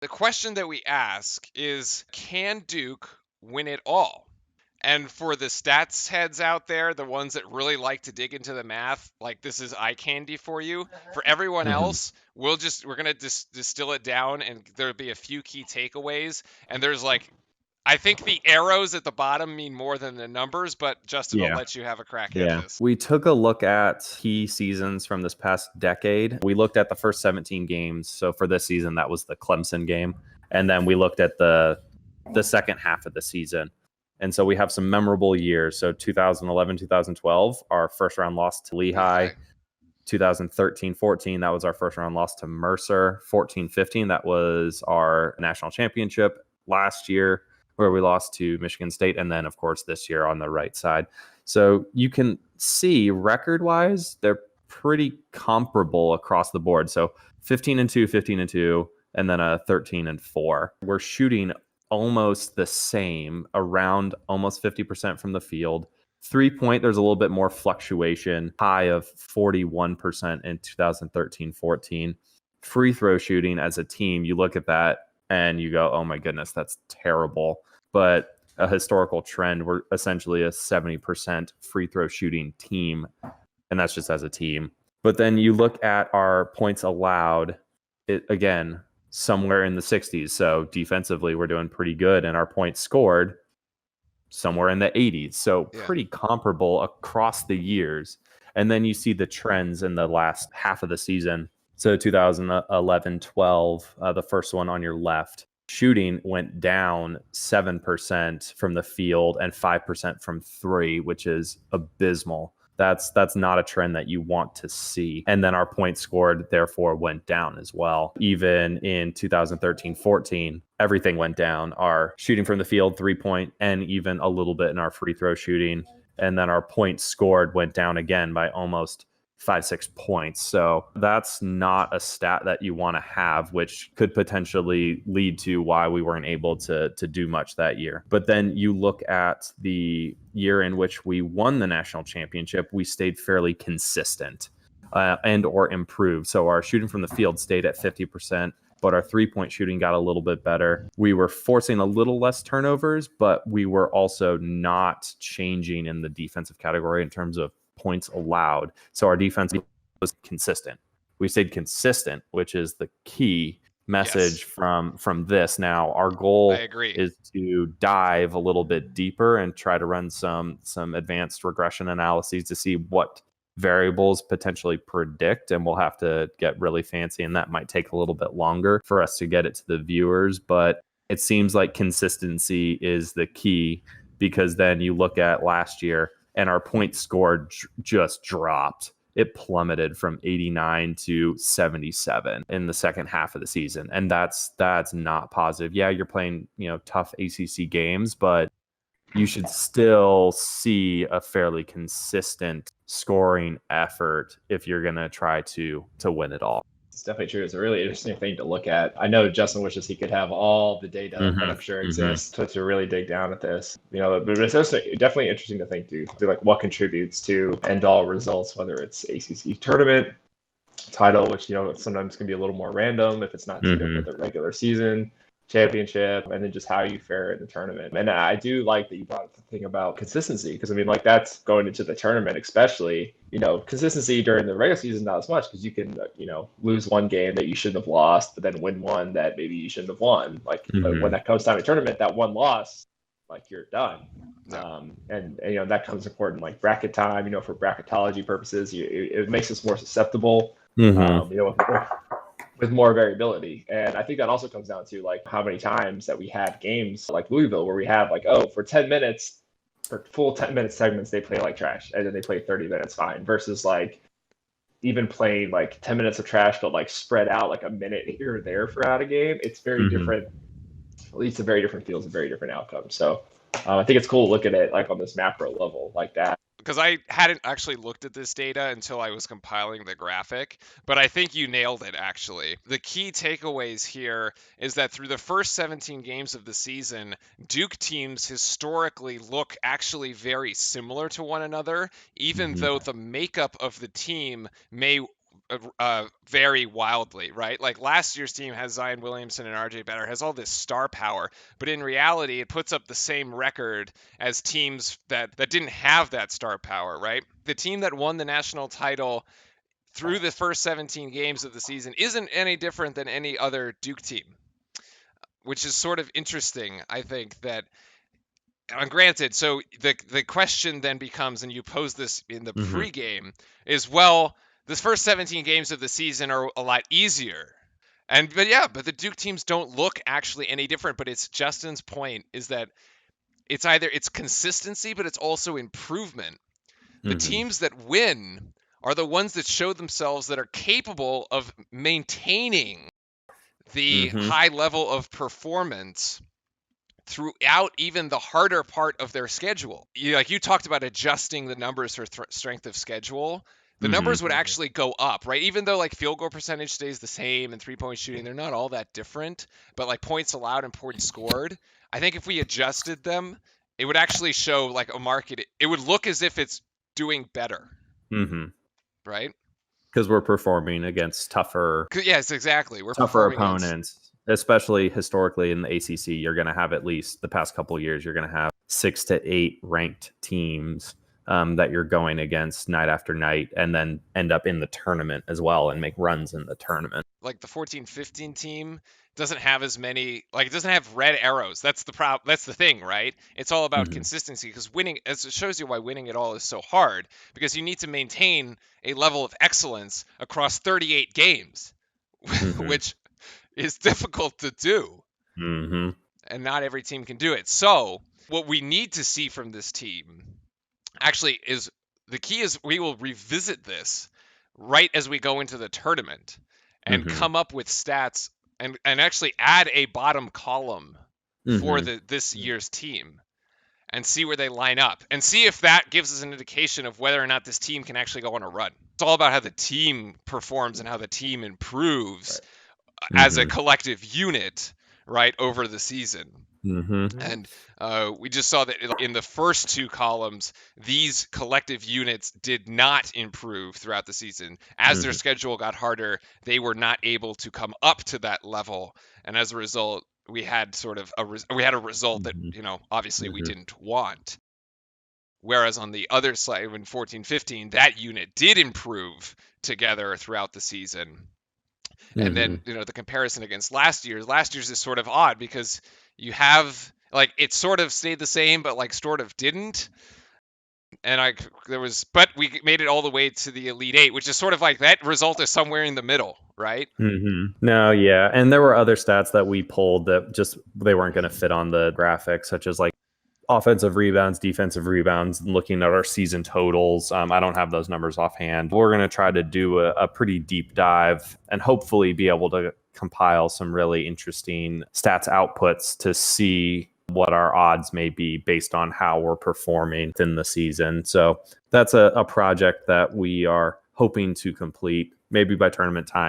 The question that we ask is, can Duke win it all? And for the stats heads out there, the ones that really like to dig into the math, like this is eye candy for you. For everyone Mhm. else, we're gonna distill it down, and there'll be a few key takeaways. And there's like, I think the arrows at the bottom mean more than the numbers, but Justin, I'll Yeah. let you have a crack at Yeah. this. We took a look at key seasons from this past decade. We looked at the first 17 games. So for this season, that was the Clemson game. And then we looked at the second half of the season. And so we have some memorable years. So 2011, 2012, our first round loss to Lehigh. Lehigh. 2013-14, that was our first round loss to Mercer. 14-15, that was our national championship last year, where we lost to Michigan State. And then, of course, this year on the right side. So you can see record wise, they're pretty comparable across the board. So 15-2, 15-2, and then a 13-4. We're shooting almost the same, around almost 50% from the field. 3-point, there's a little bit more fluctuation, high of 41% in 2013-14. Free throw shooting as a team, you look at that and you go, oh my goodness, that's terrible. But a historical trend, we're essentially a 70% free throw shooting team, and that's just as a team. But then you look at our points allowed, it again, somewhere in the 60s. So defensively, we're doing pretty good, and our points scored somewhere in the 80s. So Yeah. pretty comparable across the years. And then you see the trends in the last half of the season. So 2011-12, the first one on your left, shooting went down 7% from the field and 5% from three, which is abysmal. That's not a trend that you want to see. And then our points scored therefore went down as well. Even in 2013-14, everything went down. Our shooting from the field, 3-point, and even a little bit in our free throw shooting. And then our points scored went down again by almost 5-6 points. So that's not a stat that you want to have, which could potentially lead to why we weren't able to do much that year. But then you look at the year in which we won the national championship, we stayed fairly consistent and or improved. So our shooting from the field stayed at 50%, but our 3-point shooting got a little bit better. We were forcing a little less turnovers, but we were also not changing in the defensive category in terms of points allowed. So our defense was consistent. We stayed consistent, which is the key message Yes. from this. Now, our I goal agree. is to dive a little bit deeper and try to run some advanced regression analyses to see what variables potentially predict, and we'll have to get really fancy, and that might take a little bit longer for us to get it to the viewers. But it seems like consistency is the key, because then you look at last year and our points scored just dropped. It plummeted from 89 to 77 in the second half of the season, and that's not positive. Yeah, you're playing tough ACC games, but you should still see a fairly consistent scoring effort if you're going to try to win it all. It's definitely true. It's a really interesting thing to look at. I know Justin wishes he could have all the data that I'm sure exists to really dig down at this. But it's also definitely interesting to think through like what contributes to end all results, whether it's ACC tournament title, which sometimes can be a little more random if it's not teed up with a regular season championship, and then just how you fare in the tournament. And I do like that you brought up the thing about consistency, because I mean, like, that's going into the tournament, especially, consistency during the regular season, not as much, because you can, lose one game that you shouldn't have lost, but then win one that maybe you shouldn't have won. Like, but when that comes time to tournament, that one loss, like, you're done. No. And that comes important, like bracket time, for bracketology purposes, it makes us more susceptible, with more variability. And I think that also comes down to like how many times that we had games like Louisville where we have like, oh, for 10 minutes, for full 10-minute segments, they play like trash, and then they play 30 minutes fine, versus like even playing like 10 minutes of trash, but like spread out like a minute here or there throughout a game. It's very different. It leads to very different feels and very different outcomes. So I think it's cool to look at it like on this macro level like that. Because I hadn't actually looked at this data until I was compiling the graphic, but I think you nailed it, actually. The key takeaways here is that through the first 17 games of the season, Duke teams historically look actually very similar to one another, even though the makeup of the team may vary wildly, right? Like last year's team has Zion Williamson and RJ Better, has all this star power, but in reality, it puts up the same record as teams that didn't have that star power, right? The team that won the national title through the first 17 games of the season isn't any different than any other Duke team, which is sort of interesting, I think, that granted, so the question then becomes, and you pose this in the pregame, is, well, this first 17 games of the season are a lot easier. But the Duke teams don't look actually any different. But it's Justin's point is that it's either it's consistency, but it's also improvement. The teams that win are the ones that show themselves that are capable of maintaining the high level of performance throughout even the harder part of their schedule. You talked about adjusting the numbers for strength of schedule. The numbers would actually go up, right? Even though like field goal percentage stays the same and 3-point shooting, they're not all that different, but like points allowed and points scored, I think if we adjusted them, it would actually show like a market. It would look as if it's doing better, right? Because we're performing against tougher. Yes, exactly. We're tougher opponents. Especially historically in the ACC, you're going to have at least the past couple of years, you're going to have 6 to 8 ranked teams that you're going against night after night, and then end up in the tournament as well and make runs in the tournament. Like the 14-15 team doesn't have as many, like it doesn't have red arrows. That's the problem. That's the thing, right? It's all about consistency, because winning, as it shows you why winning it all is so hard, because you need to maintain a level of excellence across 38 games, which is difficult to do, and not every team can do it. So what we need to see from this team actually is, the key is we will revisit this right as we go into the tournament and come up with stats and actually add a bottom column for this year's team and see where they line up and see if that gives us an indication of whether or not this team can actually go on a run. It's all about how the team performs and how the team improves as a collective unit, right, over the season. And we just saw that in the first two columns, these collective units did not improve throughout the season. As their schedule got harder, they were not able to come up to that level, and as a result, we had sort of a result that obviously we didn't want. Whereas on the other side, in 14-15, that unit did improve together throughout the season. And then, the comparison against last year's is sort of odd, because you have, like, it sort of stayed the same, but like sort of didn't. And but we made it all the way to the Elite Eight, which is sort of like that result is somewhere in the middle, right? No, yeah. And there were other stats that we pulled that just, they weren't going to fit on the graphic, such as like offensive rebounds, defensive rebounds, looking at our season totals. I don't have those numbers offhand. We're going to try to do a pretty deep dive and hopefully be able to compile some really interesting stats outputs to see what our odds may be based on how we're performing within the season. So that's a project that we are hoping to complete maybe by tournament time.